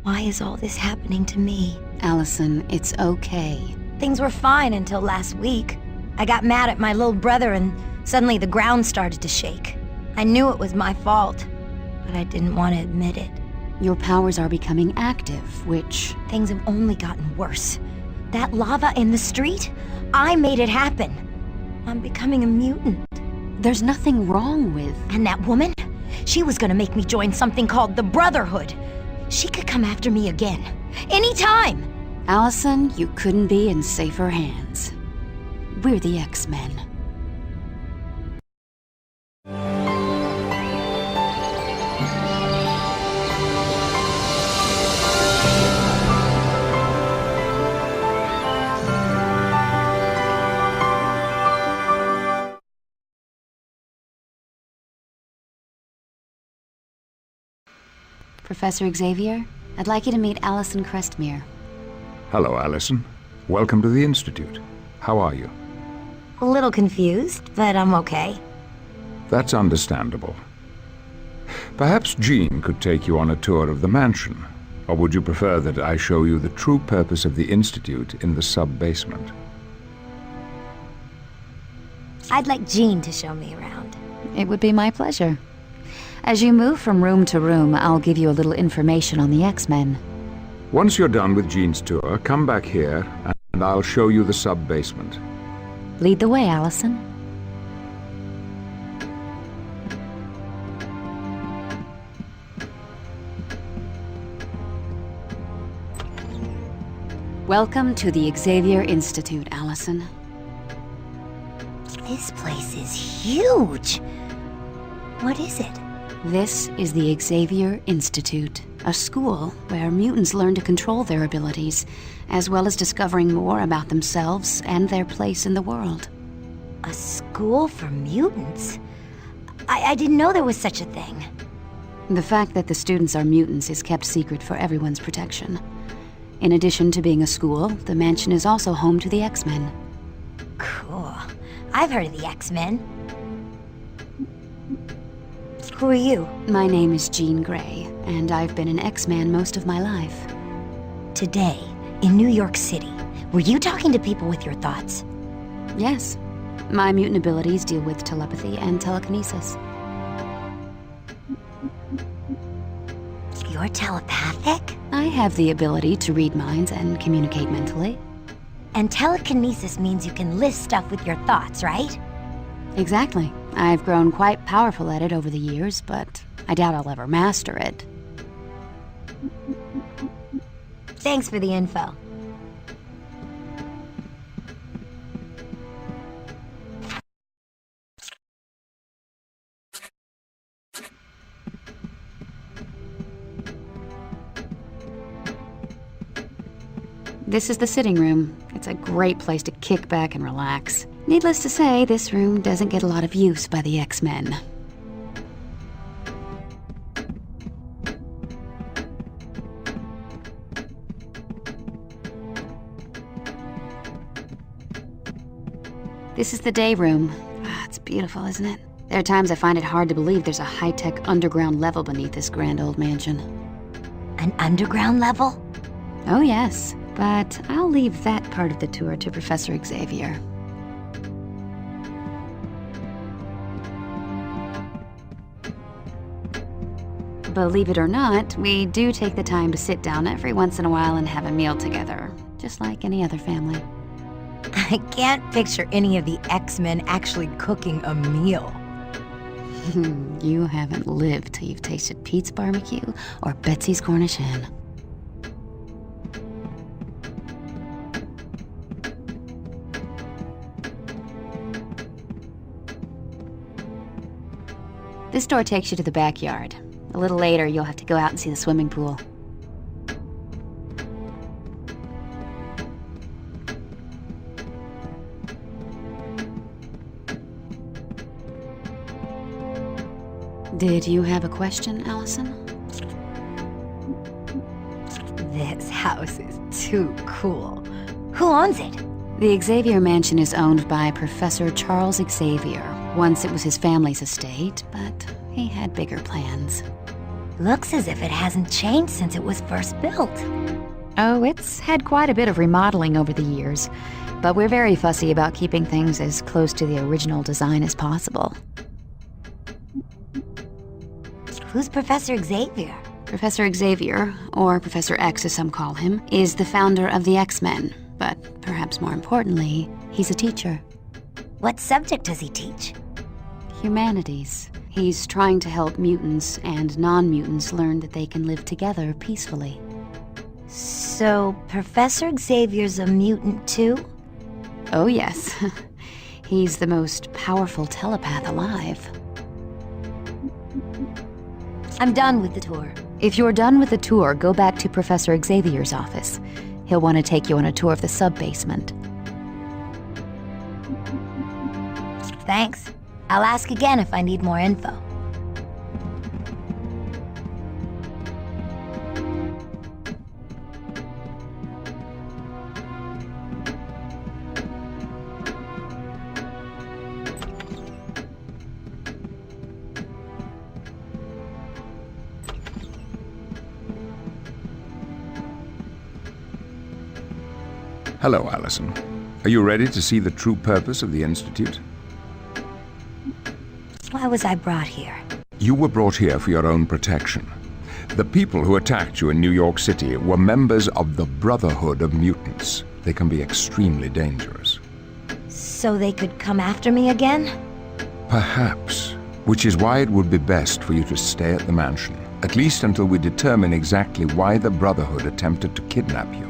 Why is all this happening to me? Allison, it's okay. Things were fine until last week. I got mad at my little brother and suddenly the ground started to shake. I knew it was my fault, but I didn't want to admit it. Your powers are becoming active, which... Things have only gotten worse. That lava in the street? I made it happen. I'm becoming a mutant. There's nothing wrong with... And that woman? She was gonna make me join something called the Brotherhood. She could come after me again. Anytime! Allison, you couldn't be in safer hands. We're the X-Men. Professor Xavier, I'd like you to meet Allison Crestmere. Hello, Allison. Welcome to the Institute. How are you? A little confused, but I'm okay. That's understandable. Perhaps Jean could take you on a tour of the mansion, or would you prefer that I show you the true purpose of the Institute in the sub-basement? I'd like Jean to show me around. It would be my pleasure. As you move from room to room, I'll give you a little information on the X-Men. Once you're done with Jean's tour, come back here, and I'll show you the sub-basement. Lead the way, Allison. Welcome to the Xavier Institute, Allison. This place is huge! What is it? This is the Xavier Institute, a school where mutants learn to control their abilities, as well as discovering more about themselves and their place in the world. A school for mutants? I didn't know there was such a thing. The fact that the students are mutants is kept secret for everyone's protection. In addition to being a school, the mansion is also home to the X-Men. Cool. I've heard of the X-Men. Who are you? My name is Jean Grey, and I've been an X-Man most of my life. Today, in New York City, were you talking to people with your thoughts? Yes. My mutant abilities deal with telepathy and telekinesis. You're telepathic? I have the ability to read minds and communicate mentally. And telekinesis means you can list stuff with your thoughts, right? Exactly. I've grown quite powerful at it over the years, but I doubt I'll ever master it. Thanks for the info. This is the sitting room. It's a great place to kick back and relax. Needless to say, this room doesn't get a lot of use by the X-Men. This is the day room. It's beautiful, isn't it? There are times I find it hard to believe there's a high-tech underground level beneath this grand old mansion. An underground level? Oh yes, but I'll leave that part of the tour to Professor Xavier. Believe it or not, we do take the time to sit down every once in a while and have a meal together, just like any other family. I can't picture any of the X-Men actually cooking a meal. You haven't lived till you've tasted Pete's barbecue or Betsy's Cornish hen. This door takes you to the backyard. A little later, you'll have to go out and see the swimming pool. Did you have a question, Allison? This house is too cool. Who owns it? The Xavier Mansion is owned by Professor Charles Xavier. Once it was his family's estate, but he had bigger plans. Looks as if it hasn't changed since it was first built. Oh, it's had quite a bit of remodeling over the years, but we're very fussy about keeping things as close to the original design as possible. Who's Professor Xavier? Professor Xavier, or Professor X as some call him, is the founder of the X-Men, but perhaps more importantly, he's a teacher. What subject does he teach? Humanities. He's trying to help mutants and non-mutants learn that they can live together peacefully. So, Professor Xavier's a mutant too? Oh yes. He's the most powerful telepath alive. I'm done with the tour. If you're done with the tour, go back to Professor Xavier's office. He'll want to take you on a tour of the sub-basement. Thanks. I'll ask again if I need more info. Hello, Allison. Are you ready to see the true purpose of the Institute? Why was I brought here? You were brought here for your own protection. The people who attacked you in New York City were members of the Brotherhood of Mutants. They can be extremely dangerous. So they could come after me again? Perhaps. Which is why it would be best for you to stay at the mansion, at least until we determine exactly why the Brotherhood attempted to kidnap you.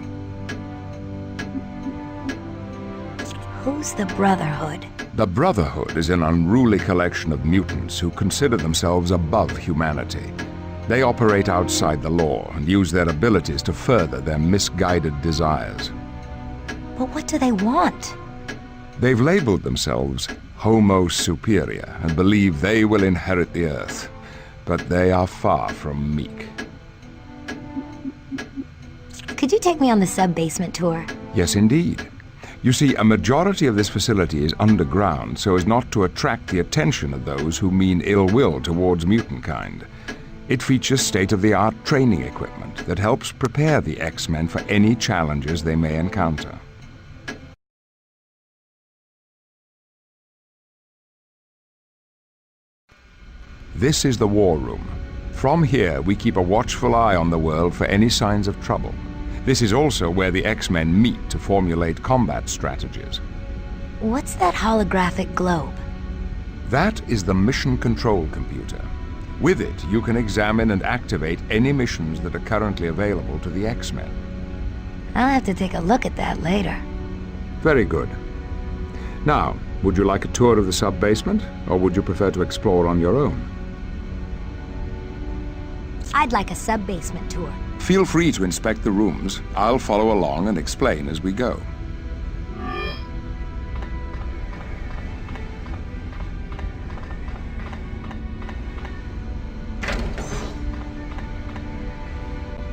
Who's the Brotherhood? The Brotherhood is an unruly collection of mutants who consider themselves above humanity. They operate outside the law and use their abilities to further their misguided desires. But what do they want? They've labeled themselves Homo Superior and believe they will inherit the Earth, but they are far from meek. Could you take me on the sub-basement tour? Yes, indeed. You see, a majority of this facility is underground so as not to attract the attention of those who mean ill will towards mutant kind. It features state-of-the-art training equipment that helps prepare the X-Men for any challenges they may encounter. This is the War Room. From here, we keep a watchful eye on the world for any signs of trouble. This is also where the X-Men meet to formulate combat strategies. What's that holographic globe? That is the mission control computer. With it, you can examine and activate any missions that are currently available to the X-Men. I'll have to take a look at that later. Very good. Now, would you like a tour of the sub-basement, or would you prefer to explore on your own? I'd like a sub-basement tour. Feel free to inspect the rooms. I'll follow along and explain as we go.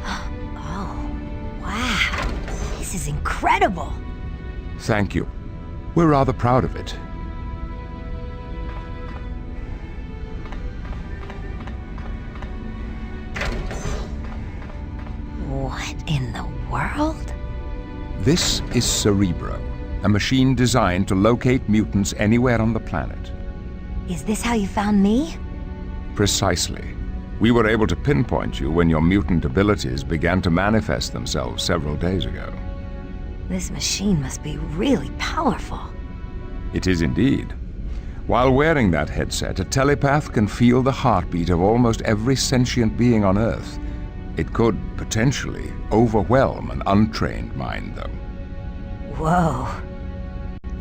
Oh, wow. This is incredible. Thank you. We're rather proud of it. What in the world? This is Cerebro, a machine designed to locate mutants anywhere on the planet. Is this how you found me? Precisely. We were able to pinpoint you when your mutant abilities began to manifest themselves several days ago. This machine must be really powerful. It is indeed. While wearing that headset, a telepath can feel the heartbeat of almost every sentient being on Earth. It could, potentially, overwhelm an untrained mind, though. Whoa.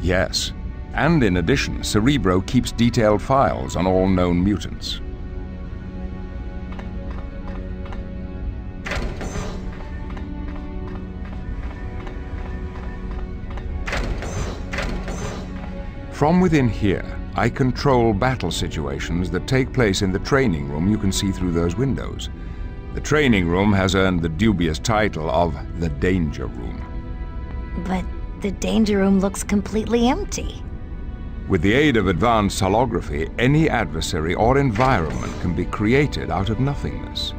Yes. And in addition, Cerebro keeps detailed files on all known mutants. From within here, I control battle situations that take place in the training room you can see through those windows. The training room has earned the dubious title of the Danger Room. But the Danger Room looks completely empty. With the aid of advanced holography, any adversary or environment can be created out of nothingness.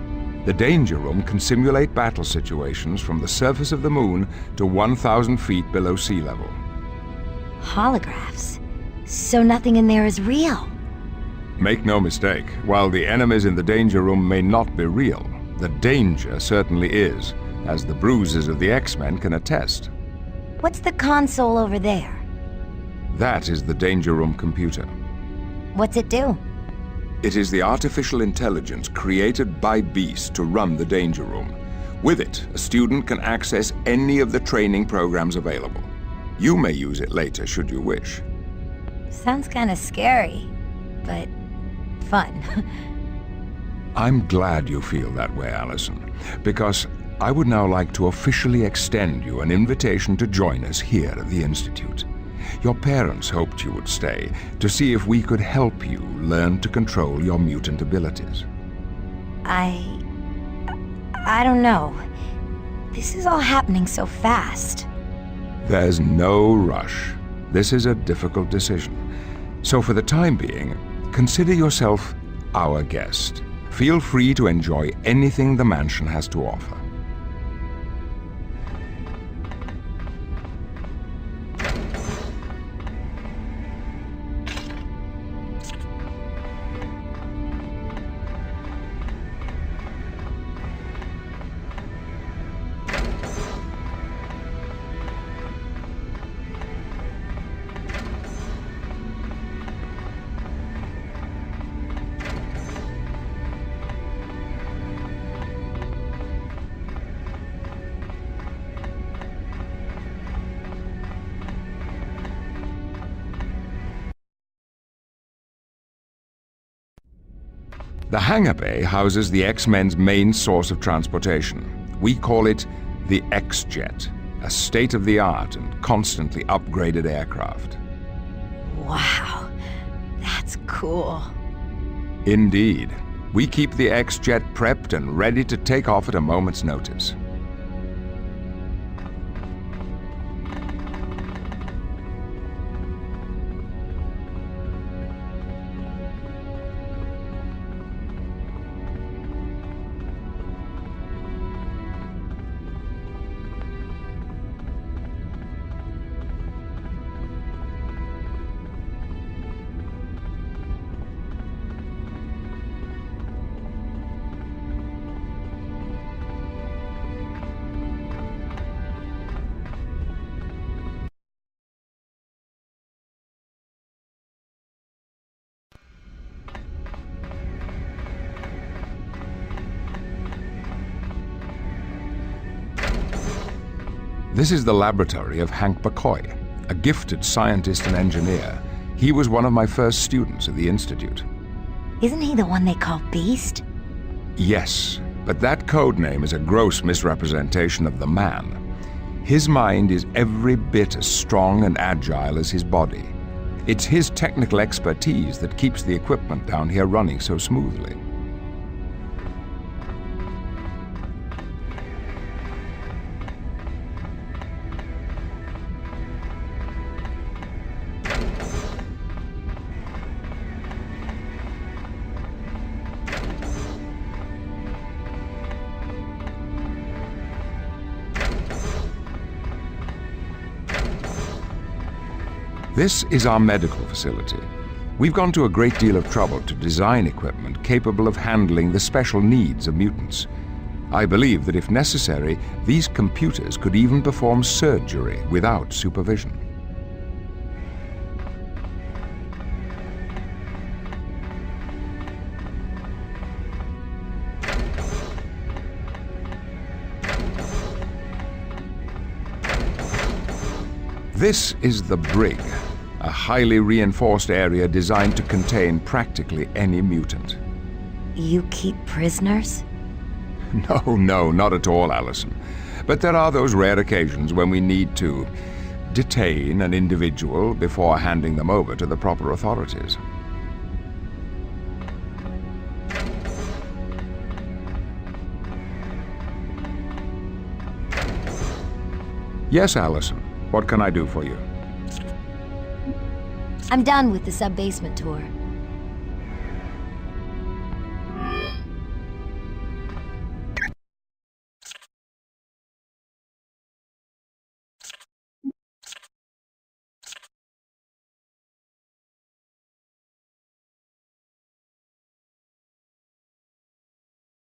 The Danger Room can simulate battle situations from the surface of the moon to 1,000 feet below sea level. Holographs? So nothing in there is real? Make no mistake, while the enemies in the Danger Room may not be real, the danger certainly is, as the bruises of the X-Men can attest. What's the console over there? That is the Danger Room computer. What's it do? It is the artificial intelligence created by Beast to run the Danger Room. With it, a student can access any of the training programs available. You may use it later should you wish. Sounds kinda scary, but fun. I'm glad you feel that way, Allison, because I would now like to officially extend you an invitation to join us here at the Institute. Your parents hoped you would stay to see if we could help you learn to control your mutant abilities. I don't know. This is all happening so fast. There's no rush. This is a difficult decision. So for the time being, consider yourself our guest. Feel free to enjoy anything the mansion has to offer. The hangar bay houses the X-Men's main source of transportation. We call it the X-Jet, a state-of-the-art and constantly upgraded aircraft. Wow, that's cool. Indeed. We keep the X-Jet prepped and ready to take off at a moment's notice. This is the laboratory of Hank Mccoy, a gifted scientist and engineer. He was one of my first students at the Institute. Isn't he the one they call Beast? Yes, but that code name is a gross misrepresentation of the man. His mind is every bit as strong and agile as his body. It's his technical expertise that keeps the equipment down here running so smoothly. This is our medical facility. We've gone to a great deal of trouble to design equipment capable of handling the special needs of mutants. I believe that if necessary, these computers could even perform surgery without supervision. This is the Brig, a highly reinforced area designed to contain practically any mutant. You keep prisoners? No, not at all, Allison. But there are those rare occasions when we need to detain an individual before handing them over to the proper authorities. Yes, Allison. What can I do for you? I'm done with the sub-basement tour.